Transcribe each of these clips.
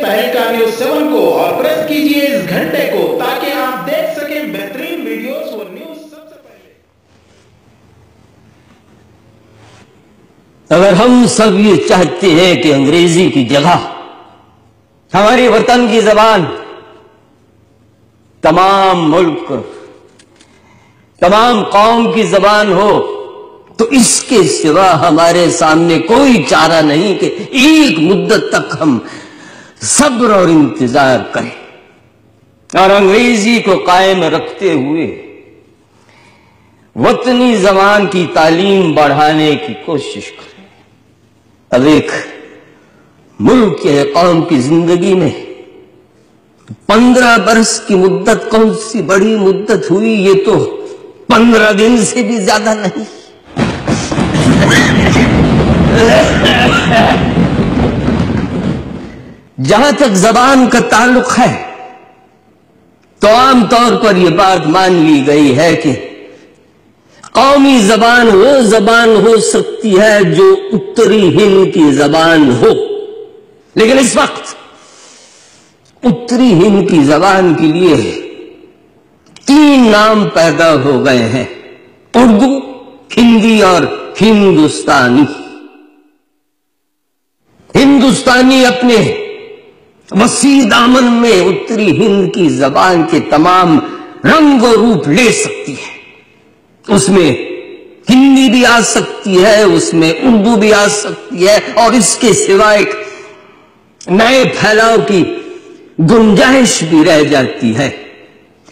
तहलका न्यूज़ 7 को और प्रेस कीजिए इस घंटे को ताकि आप देख सकें बेहतरीन वीडियोस और न्यूज़ सबसे पहले। अगर हम सब ये चाहते हैं कि अंग्रेजी की जगह हमारी वतन की जबान तमाम मुल्क, तमाम कौम की जबान हो, तो इसके सिवा हमारे सामने कोई चारा नहीं कि एक मुद्दत तक हम सब्र और इंतजार करें और अंग्रेजी को कायम रखते हुए वतनी जबान की तालीम बढ़ाने की कोशिश करें। अब एक मुल्क या कौम की जिंदगी में 15 बरस की मुद्दत कौन सी बड़ी मुद्दत हुई, ये तो 15 दिन से भी ज्यादा नहीं। जहां तक जबान का ताल्लुक है तो आमतौर पर यह बात मान ली गई है कि कौमी जबान वो जबान हो सकती है जो उत्तरी हिंद की जबान हो, लेकिन इस वक्त उत्तरी हिंद की जबान के लिए 3 नाम पैदा हो गए हैं: उर्दू, हिंदी और हिंदुस्तानी। हिंदुस्तानी अपने वसी दामन में उत्तरी हिंद की जबान के तमाम रंग और रूप ले सकती है। उसमें हिंदी भी आ सकती है, उसमें उर्दू भी आ सकती है और इसके सिवा एक नए फैलाव की गुंजाइश भी रह जाती है।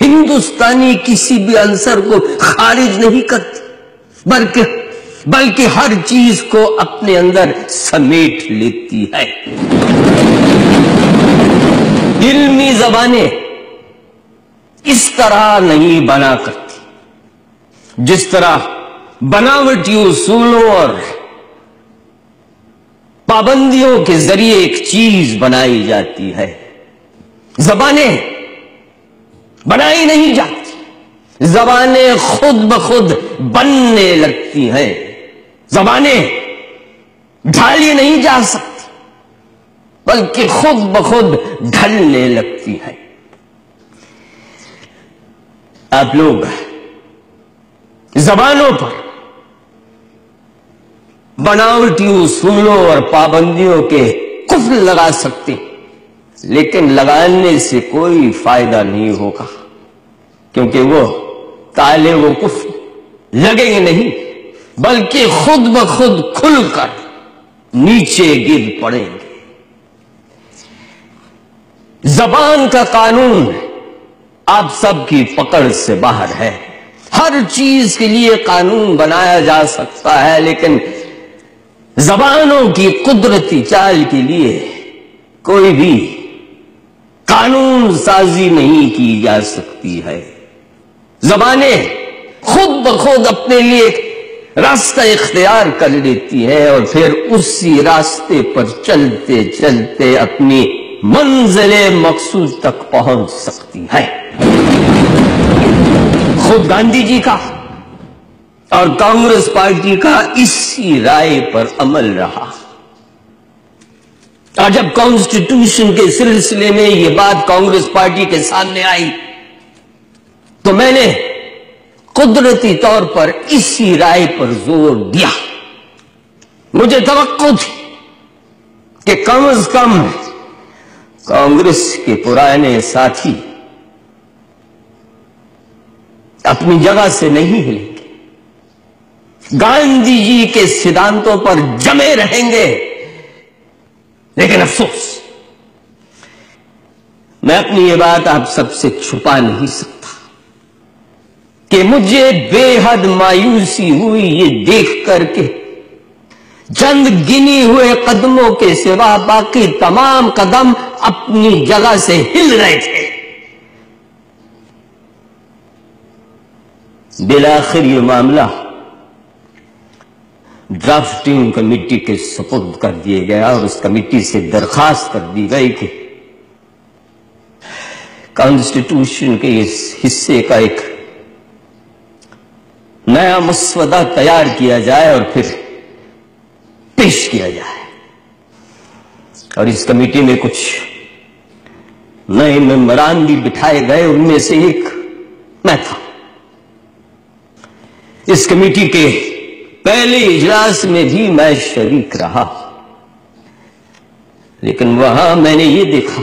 हिंदुस्तानी किसी भी अंसर को खारिज नहीं करती, बल्कि हर चीज को अपने अंदर समेट लेती है। इल्मी जबानें इस तरह नहीं बना करती जिस तरह बनावटी उसूलों और पाबंदियों के जरिए एक चीज बनाई जाती है। जबानें बनाई नहीं जाती, जबानें खुद ब खुद बनने लगती हैं। जबानें ढाली नहीं जा सकती, बल्कि खुद ब खुद ढलने लगती है। आप लोग जबानों पर बनावटी उसूलों और पाबंदियों के कुफ्र लगा सकते, लेकिन लगाने से कोई फायदा नहीं होगा, क्योंकि वो ताले वो कुफ्र लगेंगे नहीं, बल्कि खुद ब खुद खुलकर नीचे गिर पड़ेंगे। जबान का कानून आप सबकी पकड़ से बाहर है। हर चीज के लिए कानून बनाया जा सकता है, लेकिन जबानों की कुदरती चाल के लिए कोई भी कानून साजी नहीं की जा सकती है। जबानें खुद ब खुद अपने लिए एक रास्ता इख्तियार कर लेती है और फिर उसी रास्ते पर चलते चलते अपनी मंजिले मकसूद तक पहुंच सकती है। खुद गांधी जी का और कांग्रेस पार्टी का इसी राय पर अमल रहा। और जब कॉन्स्टिट्यूशन के सिलसिले में यह बात कांग्रेस पार्टी के सामने आई तो मैंने कुदरती तौर पर इसी राय पर जोर दिया। मुझे तवक्को थी कि कम से कम कांग्रेस के पुराने साथी अपनी जगह से नहीं हिलेंगे, गांधी जी के सिद्धांतों पर जमे रहेंगे। लेकिन अफसोस, मैं अपनी ये बात आप सबसे छुपा नहीं सकता कि मुझे बेहद मायूसी हुई ये देख करके चंद गिनी हुए कदमों के सिवा बाकी तमाम कदम अपनी जगह से हिल रहे थे। बिलाखिर ये मामला ड्राफ्टिंग कमेटी के सुपुर्द कर दिया गया और उस कमेटी से दरखास्त कर दी गई कि कॉन्स्टिट्यूशन के इस हिस्से का एक नया मसवदा तैयार किया जाए और फिर पेश किया जाए। और इस कमेटी में कुछ نئے ممبران بھی بٹھائے گئے، ان میں سے ایک میں تھا۔ اس کمیٹی کے پہلے اجلاس میں بھی میں شریک رہا، لیکن وہاں میں نے یہ دیکھا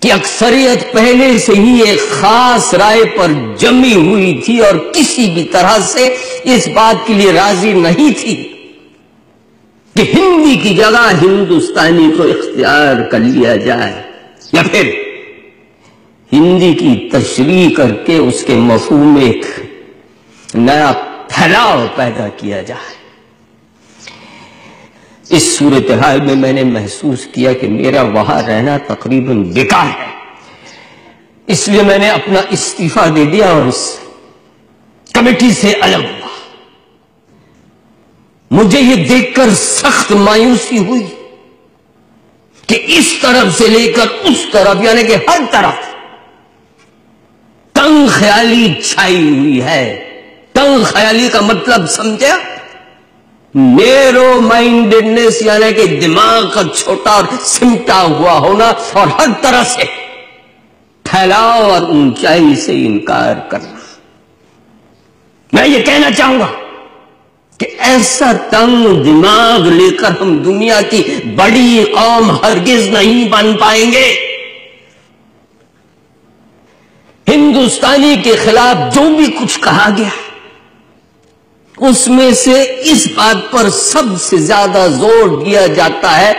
کہ اکثریت پہلے سے ہی ایک خاص رائے پر جمی ہوئی تھی اور کسی بھی طرح سے اس بات کے لیے راضی نہیں تھی کہ ہندی کی جگہ ہندوستانی کو اختیار کر لیا جائے، یا پھر ہندی کی تشریح کر کے اس کے مفہوم میں ایک نیا پھیلاؤ پیدا کیا جائے۔ اس صورتحال میں میں نے محسوس کیا کہ میرا وہاں رہنا تقریباً بیکار ہے، اس لیے میں نے اپنا استعفیٰ دے دیا اور اس کمیٹی سے الگ ہوا۔ مجھے یہ دیکھ کر سخت مایوسی ہوئی کہ اس طرف سے لے کر اس طرف، یعنی کہ ہر طرف تنگ خیالی چھائی ہوئی ہے۔ تنگ خیالی کا مطلب سمجھا؟ نیرو مائنڈڈنس، یعنی کہ دماغ کا چھوٹا اور سمٹا ہوا ہونا، اور ہر طرح سے پھیلاؤ اور اونچائی سے انکار کرنا۔ میں یہ کہنا چاہوں گا کہ ایسا تنگ دماغ لے کر ہم دنیا کی بڑی قوم ہرگز نہیں بن پائیں گے۔ ہندوستانی کے خلاف جو بھی کچھ کہا گیا، اس میں سے اس بات پر سب سے زیادہ زور دیا جاتا ہے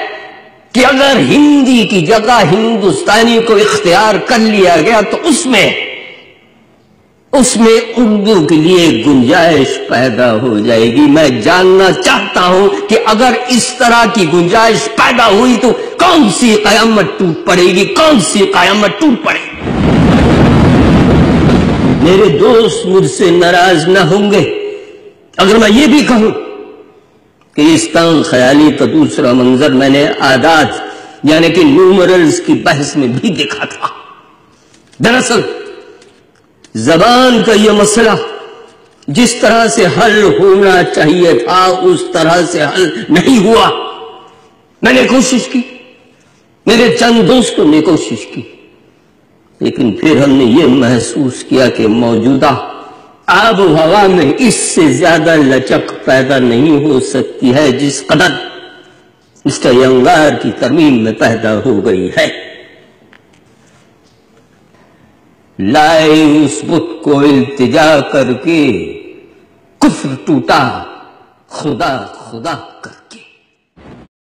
کہ اگر ہندی کی جگہ ہندوستانی کو اختیار کر لیا گیا تو اس میں اردو کے لیے گنجائش پیدا ہو جائے گی۔ میں جاننا چاہتا ہوں کہ اگر اس طرح کی گنجائش پیدا ہوئی تو کون سی قیامت ٹوٹ پڑے گی، کون سی قیامت ٹوٹ پڑے گی۔ میرے دوست مجھ سے ناراض نہ ہوں گے اگر میں یہ بھی کہوں کہ اس تنگ خیالی کا دوسرا منظر میں نے اعداد یعنی کہ نیومرلز کی بحث میں بھی دیکھا تھا۔ دراصل زبان کا یہ مسئلہ جس طرح سے حل ہونا چاہیے تھا اس طرح سے حل نہیں ہوا۔ میں نے کوشش کی، میرے چند دوستوں نے کوشش کی، لیکن پھر ہم نے یہ محسوس کیا کہ موجودہ آب و ہوا میں اس سے زیادہ لچک پیدا نہیں ہو سکتی ہے جس قدر مسٹر ینگار کی ترمیم میں پیدا ہو گئی ہے۔ لائے اس بت کو التجا کر کے کفر ٹوٹا خدا خدا کر